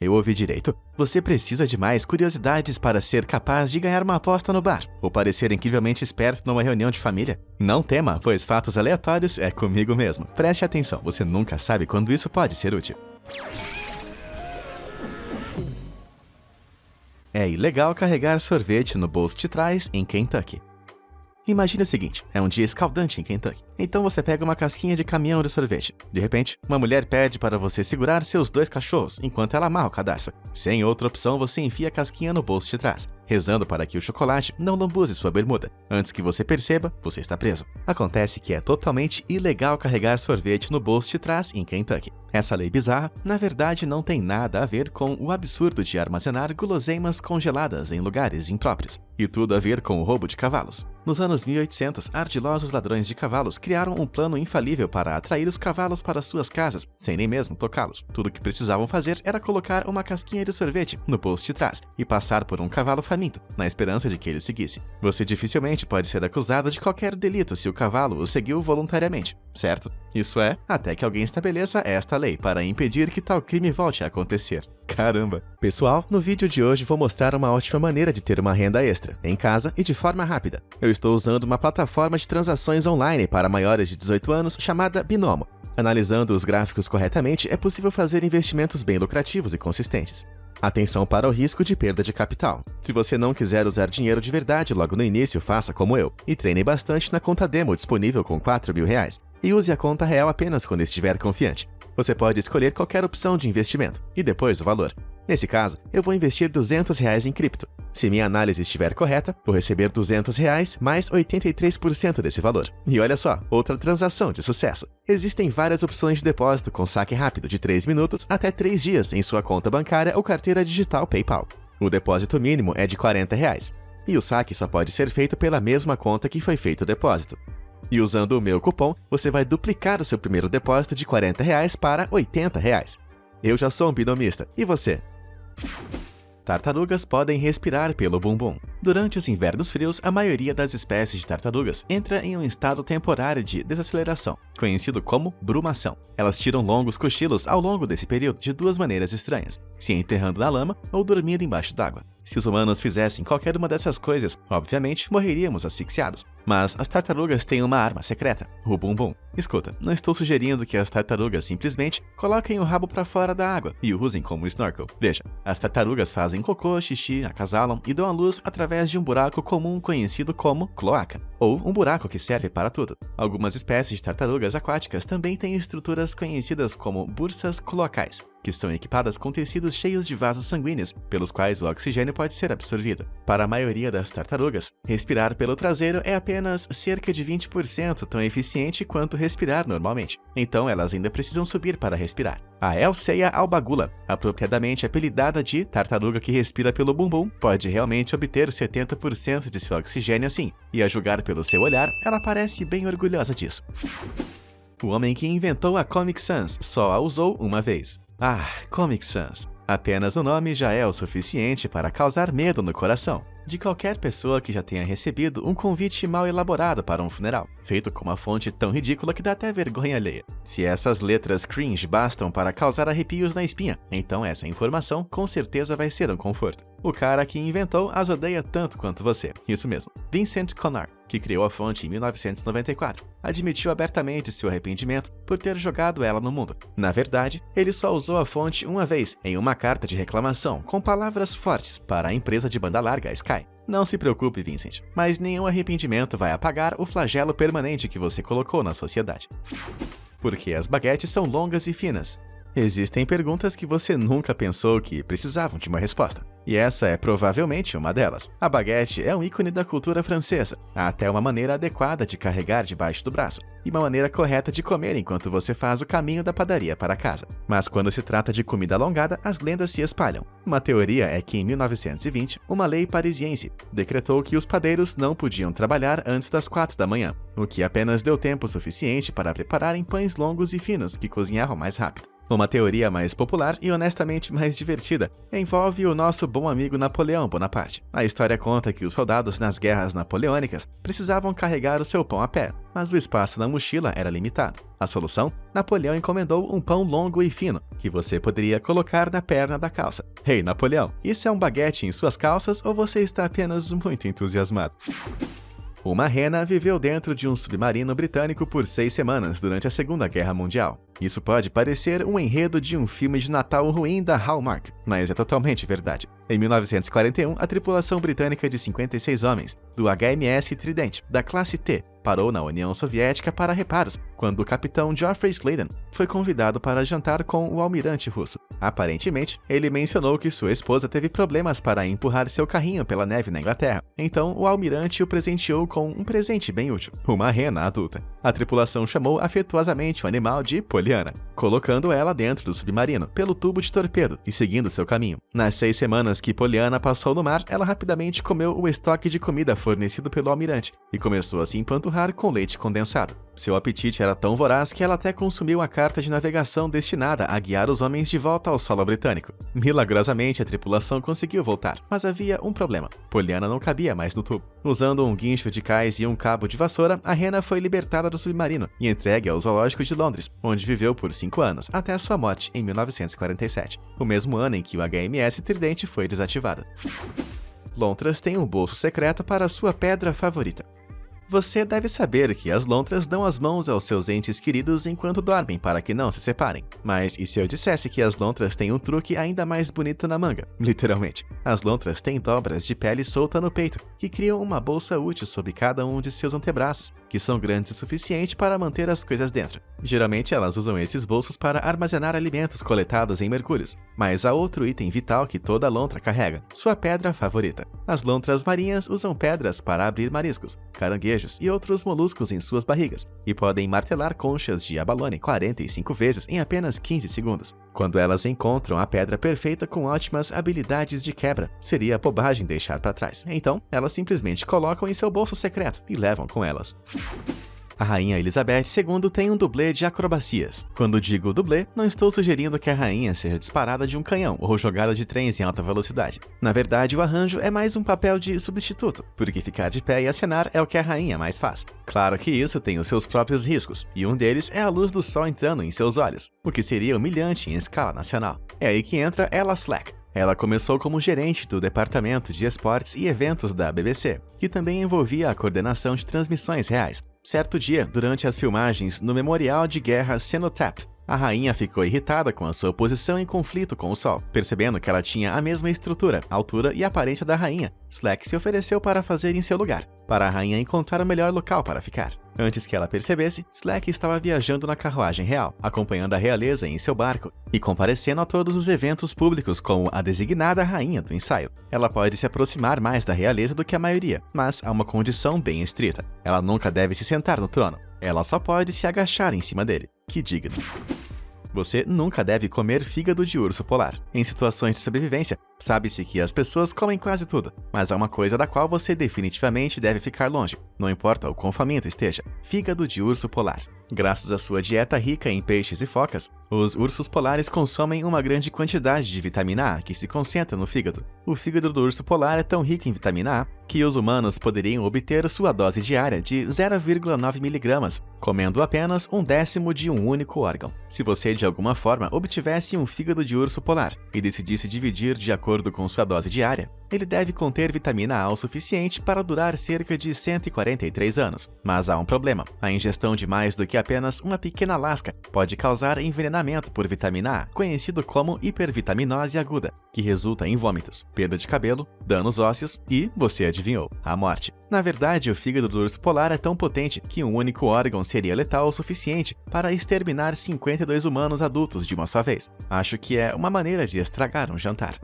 Eu ouvi direito. Você precisa de mais curiosidades para ser capaz de ganhar uma aposta no bar, ou parecer incrivelmente esperto numa reunião de família? Não tema, pois fatos aleatórios é comigo mesmo. Preste atenção, você nunca sabe quando isso pode ser útil. É ilegal carregar sorvete no bolso de trás em Kentucky. Imagine o seguinte, é um dia escaldante em Kentucky. Então você pega uma casquinha de caminhão de sorvete. De repente, uma mulher pede para você segurar seus 2 cachorros enquanto ela amarra o cadarço. Sem outra opção, você enfia a casquinha no bolso de trás, rezando para que o chocolate não lambuze sua bermuda. Antes que você perceba, você está preso. Acontece que é totalmente ilegal carregar sorvete no bolso de trás em Kentucky. Essa lei bizarra, na verdade, não tem nada a ver com o absurdo de armazenar guloseimas congeladas em lugares impróprios, e tudo a ver com o roubo de cavalos. Nos anos 1800, ardilosos ladrões de cavalos criaram um plano infalível para atrair os cavalos para suas casas, sem nem mesmo tocá-los. Tudo o que precisavam fazer era colocar uma casquinha de sorvete no bolso de trás e passar por um cavalo faminto, na esperança de que ele seguisse. Você dificilmente pode ser acusado de qualquer delito se o cavalo o seguiu voluntariamente, certo? Isso é, até que alguém estabeleça esta lei para impedir que tal crime volte a acontecer. Caramba! Pessoal, no vídeo de hoje vou mostrar uma ótima maneira de ter uma renda extra, em casa e de forma rápida. Eu estou usando uma plataforma de transações online para maiores de 18 anos chamada Binomo. Analisando os gráficos corretamente, é possível fazer investimentos bem lucrativos e consistentes. Atenção para o risco de perda de capital. Se você não quiser usar dinheiro de verdade logo no início, faça como eu, e treine bastante na conta demo disponível com R$4.000, e use a conta real apenas quando estiver confiante. Você pode escolher qualquer opção de investimento, e depois o valor. Nesse caso, eu vou investir R$200 em cripto. Se minha análise estiver correta, vou receber R$200 mais 83% desse valor. E olha só, outra transação de sucesso. Existem várias opções de depósito com saque rápido de 3 minutos até 3 dias em sua conta bancária ou carteira digital PayPal. O depósito mínimo é de R$40, e o saque só pode ser feito pela mesma conta que foi feito o depósito. E usando o meu cupom, você vai duplicar o seu primeiro depósito de R$40 para R$80. Eu já sou um binomista, e você? Tartarugas podem respirar pelo bumbum. Durante os invernos frios, a maioria das espécies de tartarugas entra em um estado temporário de desaceleração, conhecido como brumação. Elas tiram longos cochilos ao longo desse período de 2 maneiras estranhas, se enterrando na lama ou dormindo embaixo d'água. Se os humanos fizessem qualquer uma dessas coisas, obviamente morreríamos asfixiados. Mas as tartarugas têm uma arma secreta, o bumbum. Escuta, não estou sugerindo que as tartarugas simplesmente coloquem o rabo para fora da água e o usem como snorkel. Veja, as tartarugas fazem cocô, xixi, acasalam e dão à luz através de um buraco comum conhecido como cloaca, ou um buraco que serve para tudo. Algumas espécies de tartarugas aquáticas também têm estruturas conhecidas como bursas cloacais, que são equipadas com tecidos cheios de vasos sanguíneos, pelos quais o oxigênio pode ser absorvido. Para a maioria das tartarugas, respirar pelo traseiro é apenas cerca de 20% tão eficiente quanto respirar normalmente. Então elas ainda precisam subir para respirar. A Elceia albagula, apropriadamente apelidada de tartaruga que respira pelo bumbum, pode realmente obter 70% de seu oxigênio assim, e a julgar pelo seu olhar, ela parece bem orgulhosa disso. O homem que inventou a Comic Sans só a usou uma vez. Ah, Comic Sans. Apenas o nome já é o suficiente para causar medo no coração de qualquer pessoa que já tenha recebido um convite mal elaborado para um funeral, feito com uma fonte tão ridícula que dá até vergonha alheia. Se essas letras cringe bastam para causar arrepios na espinha, então essa informação com certeza vai ser um conforto. O cara que inventou as odeia tanto quanto você, isso mesmo. Vincent Conard, que criou a fonte em 1994, admitiu abertamente seu arrependimento por ter jogado ela no mundo. Na verdade, ele só usou a fonte uma vez em uma carta de reclamação com palavras fortes para a empresa de banda larga Sky. Não se preocupe, Vincent, mas nenhum arrependimento vai apagar o flagelo permanente que você colocou na sociedade. Porque as baguetes são longas e finas. Existem perguntas que você nunca pensou que precisavam de uma resposta. E essa é provavelmente uma delas. A baguete é um ícone da cultura francesa. Há até uma maneira adequada de carregar debaixo do braço, e uma maneira correta de comer enquanto você faz o caminho da padaria para casa. Mas quando se trata de comida alongada, as lendas se espalham. Uma teoria é que em 1920, uma lei parisiense decretou que os padeiros não podiam trabalhar antes das 4 da manhã, o que apenas deu tempo suficiente para prepararem pães longos e finos que cozinhavam mais rápido. Uma teoria mais popular e honestamente mais divertida envolve o nosso bom amigo Napoleão Bonaparte. A história conta que os soldados nas guerras napoleônicas precisavam carregar o seu pão a pé, mas o espaço na mochila era limitado. A solução? Napoleão encomendou um pão longo e fino, que você poderia colocar na perna da calça. Hey, Napoleão, isso é um baguete em suas calças ou você está apenas muito entusiasmado? Uma rena viveu dentro de um submarino britânico por 6 semanas durante a Segunda Guerra Mundial. Isso pode parecer um enredo de um filme de Natal ruim da Hallmark, mas é totalmente verdade. Em 1941, a tripulação britânica de 56 homens, do HMS Trident, da classe T, parou na União Soviética para reparos, quando o capitão Geoffrey Sladen foi convidado para jantar com o almirante russo. Aparentemente, ele mencionou que sua esposa teve problemas para empurrar seu carrinho pela neve na Inglaterra, então o almirante o presenteou com um presente bem útil, uma rena adulta. A tripulação chamou afetuosamente o animal de Poliana, colocando ela dentro do submarino, pelo tubo de torpedo e seguindo seu caminho. Nas 6 semanas que Poliana passou no mar, ela rapidamente comeu o estoque de comida fornecido pelo almirante e começou a se empanturrar com leite condensado. Seu apetite era tão voraz que ela até consumiu a carta de navegação destinada a guiar os homens de volta ao solo britânico. Milagrosamente, a tripulação conseguiu voltar, mas havia um problema. Poliana não cabia mais no tubo. Usando um guincho de cais e um cabo de vassoura, a rena foi libertada do submarino e entregue ao Zoológico de Londres, onde viveu por 5 anos, até sua morte em 1947, o mesmo ano em que o HMS Trident foi desativado. Lontras têm um bolso secreto para sua pedra favorita. Você deve saber que as lontras dão as mãos aos seus entes queridos enquanto dormem para que não se separem. Mas e se eu dissesse que as lontras têm um truque ainda mais bonito na manga? Literalmente. As lontras têm dobras de pele solta no peito, que criam uma bolsa útil sobre cada um de seus antebraços, que são grandes o suficiente para manter as coisas dentro. Geralmente elas usam esses bolsos para armazenar alimentos coletados em mergulhos, mas há outro item vital que toda lontra carrega, sua pedra favorita. As lontras marinhas usam pedras para abrir mariscos, caranguejos e outros moluscos em suas barrigas, e podem martelar conchas de abalone 45 vezes em apenas 15 segundos. Quando elas encontram a pedra perfeita com ótimas habilidades de quebra, seria bobagem deixar para trás. Então, elas simplesmente colocam em seu bolso secreto e levam com elas. A Rainha Elizabeth II tem um dublê de acrobacias. Quando digo dublê, não estou sugerindo que a rainha seja disparada de um canhão ou jogada de trens em alta velocidade. Na verdade, o arranjo é mais um papel de substituto, porque ficar de pé e acenar é o que a rainha mais faz. Claro que isso tem os seus próprios riscos, e um deles é a luz do sol entrando em seus olhos, o que seria humilhante em escala nacional. É aí que entra Ella Slack. Ela começou como gerente do Departamento de Esportes e Eventos da BBC, que também envolvia a coordenação de transmissões reais. Certo dia, durante as filmagens no Memorial de Guerra Cenotaph, a rainha ficou irritada com a sua posição em conflito com o sol. Percebendo que ela tinha a mesma estrutura, altura e aparência da rainha, Slack se ofereceu para fazer em seu lugar, para a rainha encontrar o melhor local para ficar. Antes que ela percebesse, Slack estava viajando na carruagem real, acompanhando a realeza em seu barco e comparecendo a todos os eventos públicos como a designada rainha do ensaio. Ela pode se aproximar mais da realeza do que a maioria, mas há uma condição bem estrita. Ela nunca deve se sentar no trono. Ela só pode se agachar em cima dele. Que digno. Você nunca deve comer fígado de urso polar. Em situações de sobrevivência, sabe-se que as pessoas comem quase tudo, mas há uma coisa da qual você definitivamente deve ficar longe, não importa o quão faminto esteja: fígado de urso polar. Graças à sua dieta rica em peixes e focas, os ursos polares consomem uma grande quantidade de vitamina A que se concentra no fígado. O fígado do urso polar é tão rico em vitamina A que os humanos poderiam obter sua dose diária de 0,9 mg, comendo apenas 1/10 de um único órgão. Se você de alguma forma obtivesse um fígado de urso polar e decidisse dividir de acordo com sua dose diária, ele deve conter vitamina A o suficiente para durar cerca de 143 anos. Mas há um problema: a ingestão de mais do que apenas uma pequena lasca pode causar envenenamento por vitamina A, conhecido como hipervitaminose aguda, que resulta em vômitos, perda de cabelo, danos ósseos e, você adivinhou, a morte. Na verdade, o fígado do urso polar é tão potente que um único órgão seria letal o suficiente para exterminar 52 humanos adultos de uma só vez. Acho que é uma maneira de estragar um jantar.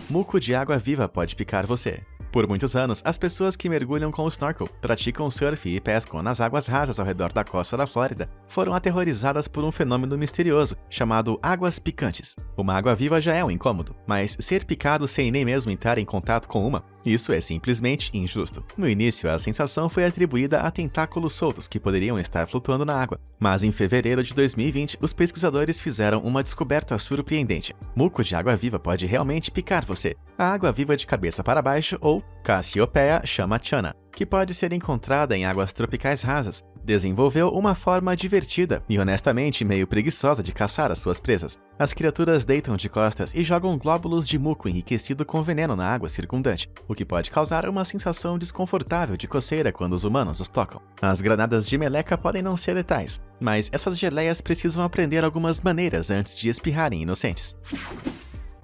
Muco de água viva pode picar você. Por muitos anos, as pessoas que mergulham com o snorkel, praticam surf e pescam nas águas rasas ao redor da costa da Flórida foram aterrorizadas por um fenômeno misterioso chamado águas picantes. Uma água-viva já é um incômodo, mas ser picado sem nem mesmo entrar em contato com uma Isso é simplesmente injusto. No início, a sensação foi atribuída a tentáculos soltos que poderiam estar flutuando na água, mas em fevereiro de 2020, os pesquisadores fizeram uma descoberta surpreendente. Muco de água-viva pode realmente picar você. A água-viva de cabeça para baixo, ou Cassiopeia chamachana, que pode ser encontrada em águas tropicais rasas, desenvolveu uma forma divertida e honestamente meio preguiçosa de caçar as suas presas. As criaturas deitam de costas e jogam glóbulos de muco enriquecido com veneno na água circundante, o que pode causar uma sensação desconfortável de coceira quando os humanos os tocam. As granadas de meleca podem não ser letais, mas essas geleias precisam aprender algumas maneiras antes de espirrarem inocentes.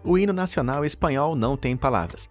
O hino nacional espanhol não tem palavras.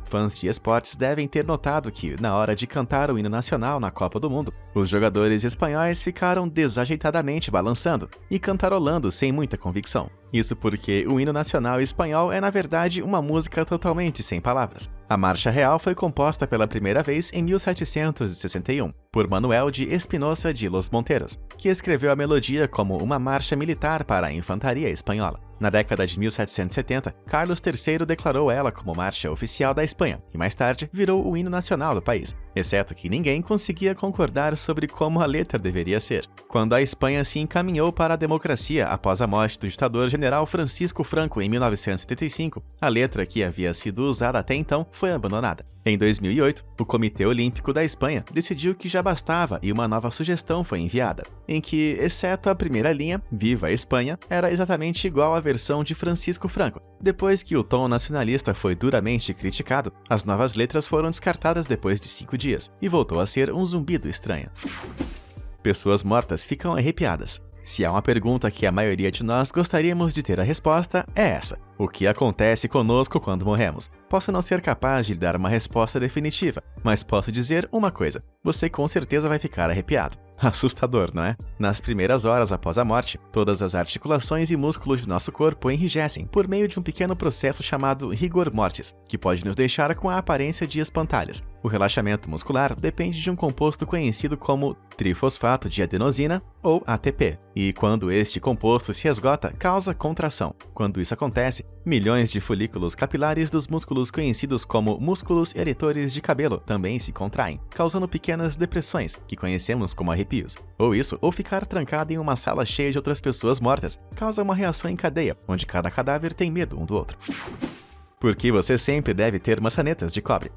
Fãs de esportes devem ter notado que, na hora de cantar o hino nacional na Copa do Mundo, os jogadores espanhóis ficaram desajeitadamente balançando e cantarolando sem muita convicção. Isso porque o hino nacional espanhol é, na verdade, uma música totalmente sem palavras. A Marcha Real foi composta pela primeira vez em 1761, por Manuel de Espinosa de los Monteros, que escreveu a melodia como uma marcha militar para a infantaria espanhola. Na década de 1770, Carlos III declarou ela como marcha oficial da Espanha e mais tarde virou o hino nacional do país, exceto que ninguém conseguia concordar sobre como a letra deveria ser. Quando a Espanha se encaminhou para a democracia após a morte do ditador-general Francisco Franco em 1975, a letra que havia sido usada até então foi abandonada. Em 2008, o Comitê Olímpico da Espanha decidiu que já bastava e uma nova sugestão foi enviada, em que, exceto a primeira linha, Viva a Espanha, era exatamente igual à versão de Francisco Franco. Depois que o tom nacionalista foi duramente criticado, as novas letras foram descartadas depois de 5 dias, e voltou a ser um zumbido estranho. Pessoas mortas ficam arrepiadas. Se há uma pergunta que a maioria de nós gostaríamos de ter a resposta, é essa. O que acontece conosco quando morremos? Posso não ser capaz de lhe dar uma resposta definitiva, mas posso dizer uma coisa: você com certeza vai ficar arrepiado. Assustador, não é? Nas primeiras horas após a morte, todas as articulações e músculos de nosso corpo enrijecem por meio de um pequeno processo chamado rigor mortis, que pode nos deixar com a aparência de espantalhos. O relaxamento muscular depende de um composto conhecido como trifosfato de adenosina, ou ATP, e quando este composto se esgota, causa contração. Quando isso acontece, milhões de folículos capilares dos músculos conhecidos como músculos eretores de cabelo também se contraem, causando pequenas depressões, que conhecemos como arrepios. Ou ficar trancado em uma sala cheia de outras pessoas mortas causa uma reação em cadeia, onde cada cadáver tem medo um do outro. Por que você sempre deve ter maçanetas de cobre?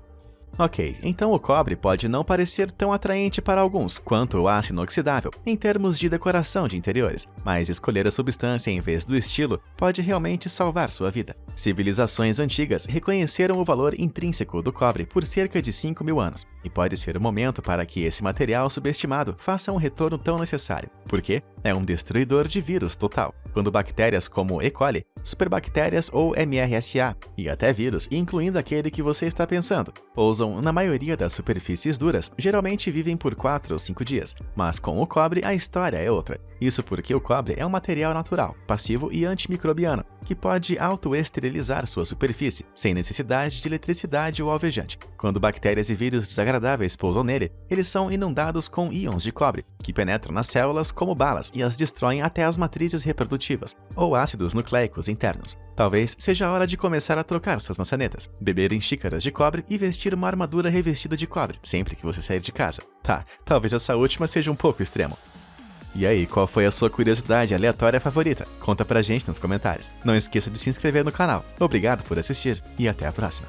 Ok, então o cobre pode não parecer tão atraente para alguns quanto o aço inoxidável em termos de decoração de interiores, mas escolher a substância em vez do estilo pode realmente salvar sua vida. Civilizações antigas reconheceram o valor intrínseco do cobre por cerca de 5.000 anos, e pode ser o momento para que esse material subestimado faça um retorno tão necessário, porque é um destruidor de vírus total. Quando bactérias como E. coli, superbactérias ou MRSA, e até vírus, incluindo aquele que você está pensando, pousam na maioria das superfícies duras, geralmente vivem por 4 ou 5 dias, mas com o cobre a história é outra. Isso porque o cobre é um material natural, passivo e antimicrobiano, que pode auto-esterilizar sua superfície, sem necessidade de eletricidade ou alvejante. Quando bactérias e vírus desagradáveis pousam nele, eles são inundados com íons de cobre, que penetram nas células como balas e as destroem até as matrizes reprodutivas, ou ácidos nucleicos internos. Talvez seja a hora de começar a trocar suas maçanetas, beber em xícaras de cobre e vestir uma armadura revestida de cobre, sempre que você sair de casa. Tá, talvez essa última seja um pouco extremo. E aí, qual foi a sua curiosidade aleatória favorita? Conta pra gente nos comentários. Não esqueça de se inscrever no canal. Obrigado por assistir e até a próxima.